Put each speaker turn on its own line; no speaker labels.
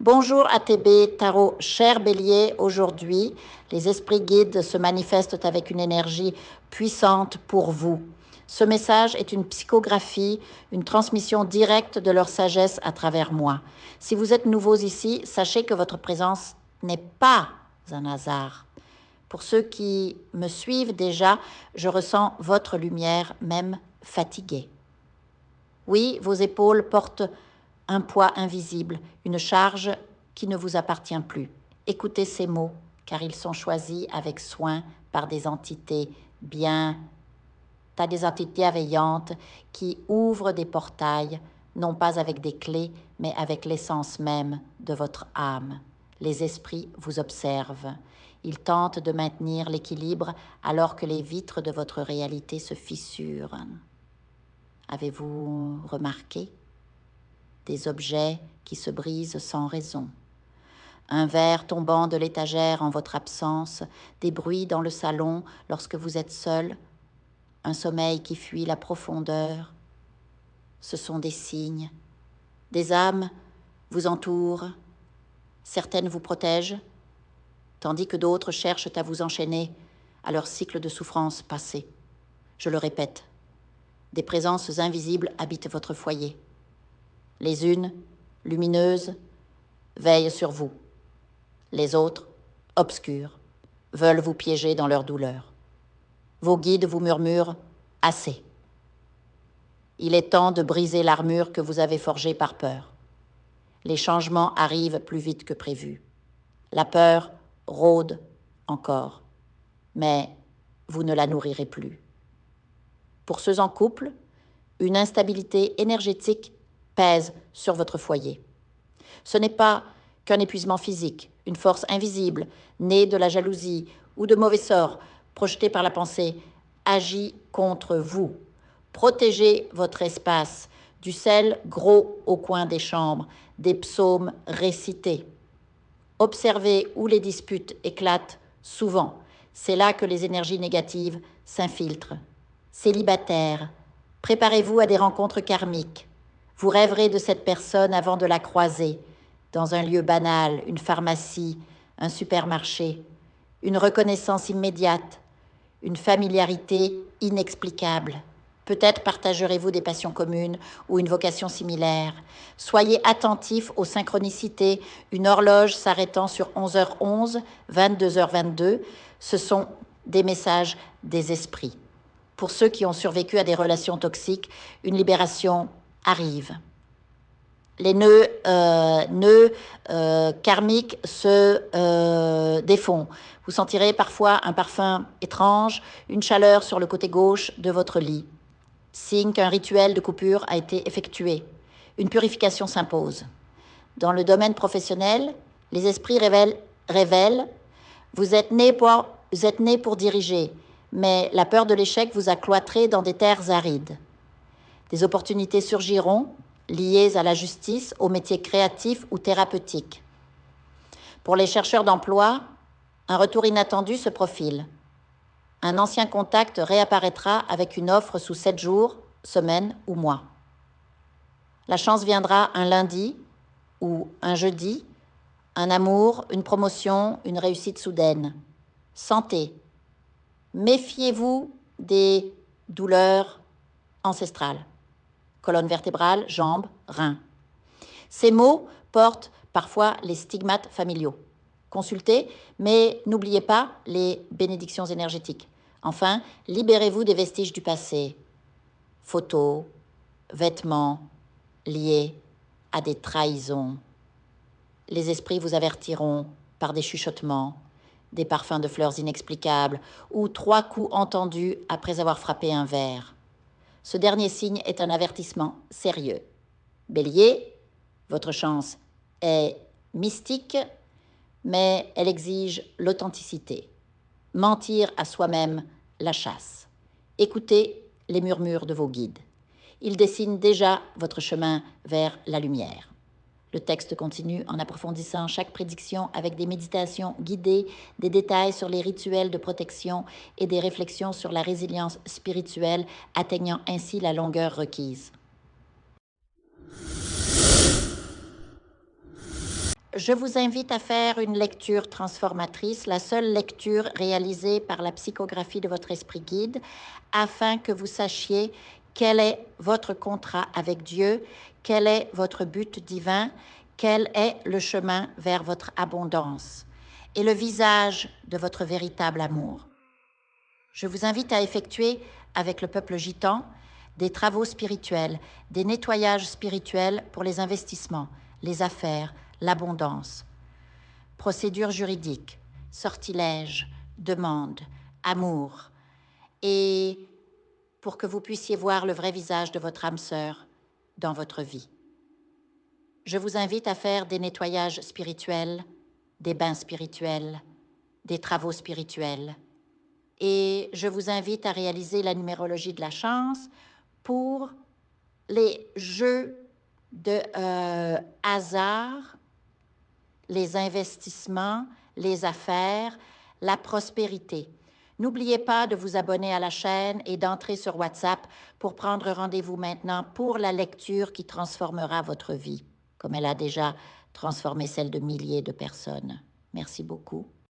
Bonjour ATB, Tarot, cher Bélier, aujourd'hui, les esprits guides se manifestent avec une énergie puissante pour vous. Ce message est une psychographie, une transmission directe de leur sagesse à travers moi. Si vous êtes nouveaux ici, sachez que votre présence n'est pas un hasard. Pour ceux qui me suivent déjà, je ressens votre lumière, même fatiguée. Oui, vos épaules portent un poids invisible, une charge qui ne vous appartient plus. Écoutez ces mots, car ils sont choisis avec soin par des entités des entités bienveillantes qui ouvrent des portails, non pas avec des clés, mais avec l'essence même de votre âme. Les esprits vous observent. Ils tentent de maintenir l'équilibre alors que les vitres de votre réalité se fissurent. Avez-vous remarqué des objets qui se brisent sans raison, un verre tombant de l'étagère en votre absence, des bruits dans le salon lorsque vous êtes seul, un sommeil qui fuit la profondeur? Ce sont des signes. Des âmes vous entourent, certaines vous protègent, tandis que d'autres cherchent à vous enchaîner à leur cycle de souffrance passé. Je le répète, des présences invisibles habitent votre foyer. Les unes, lumineuses, veillent sur vous. Les autres, obscures, veulent vous piéger dans leur douleur. Vos guides vous murmurent « assez ». Il est temps de briser l'armure que vous avez forgée par peur. Les changements arrivent plus vite que prévu. La peur rôde encore, mais vous ne la nourrirez plus. Pour ceux en couple, une instabilité énergétique pèse sur votre foyer. Ce n'est pas qu'un épuisement physique, une force invisible, née de la jalousie ou de mauvais sorts, projetés par la pensée, agit contre vous. Protégez votre espace du sel gros au coin des chambres, des psaumes récités. Observez où les disputes éclatent souvent. C'est là que les énergies négatives s'infiltrent. Célibataire, préparez-vous à des rencontres karmiques. Vous rêverez de cette personne avant de la croiser, dans un lieu banal, une pharmacie, un supermarché, une reconnaissance immédiate, une familiarité inexplicable. Peut-être partagerez-vous des passions communes ou une vocation similaire. Soyez attentifs aux synchronicités, une horloge s'arrêtant sur 11h11, 22h22, ce sont des messages des esprits. Pour ceux qui ont survécu à des relations toxiques, une libération arrive. Les nœuds karmiques se défont. Vous sentirez parfois un parfum étrange, une chaleur sur le côté gauche de votre lit. Signe qu'un rituel de coupure a été effectué. Une purification s'impose. Dans le domaine professionnel, les esprits révèlent vous êtes né pour diriger, mais la peur de l'échec vous a cloîtré dans des terres arides. Des opportunités surgiront, liées à la justice, aux métiers créatifs ou thérapeutiques. Pour les chercheurs d'emploi, un retour inattendu se profile. Un ancien contact réapparaîtra avec une offre sous 7 jours, semaines ou mois. La chance viendra un lundi ou un jeudi, un amour, une promotion, une réussite soudaine. Santé. Méfiez-vous des douleurs ancestrales. Colonne vertébrale, jambes, reins. Ces mots portent parfois les stigmates familiaux. Consultez, mais n'oubliez pas les bénédictions énergétiques. Enfin, libérez-vous des vestiges du passé. Photos, vêtements liés à des trahisons. Les esprits vous avertiront par des chuchotements, des parfums de fleurs inexplicables ou 3 coups entendus après avoir frappé un verre. Ce dernier signe est un avertissement sérieux. Bélier, votre chance est mystique, mais elle exige l'authenticité. Mentir à soi-même la chasse. Écoutez les murmures de vos guides. Ils dessinent déjà votre chemin vers la lumière. Le texte continue en approfondissant chaque prédiction avec des méditations guidées, des détails sur les rituels de protection et des réflexions sur la résilience spirituelle, atteignant ainsi la longueur requise. Je vous invite à faire une lecture transformatrice, la seule lecture réalisée par la psychographie de votre esprit guide, afin que vous sachiez quel est votre contrat avec Dieu, quel est votre but divin, quel est le chemin vers votre abondance et le visage de votre véritable amour. Je vous invite à effectuer avec le peuple gitan des travaux spirituels, des nettoyages spirituels pour les investissements, les affaires, l'abondance. Procédures juridiques, sortilèges, demandes, amour. Et pour que vous puissiez voir le vrai visage de votre âme sœur dans votre vie. Je vous invite à faire des nettoyages spirituels, des bains spirituels, des travaux spirituels. Et je vous invite à réaliser la numérologie de la chance pour les jeux de hasard, les investissements, les affaires, la prospérité. N'oubliez pas de vous abonner à la chaîne et d'entrer sur WhatsApp pour prendre rendez-vous maintenant pour la lecture qui transformera votre vie, comme elle a déjà transformé celle de milliers de personnes. Merci beaucoup.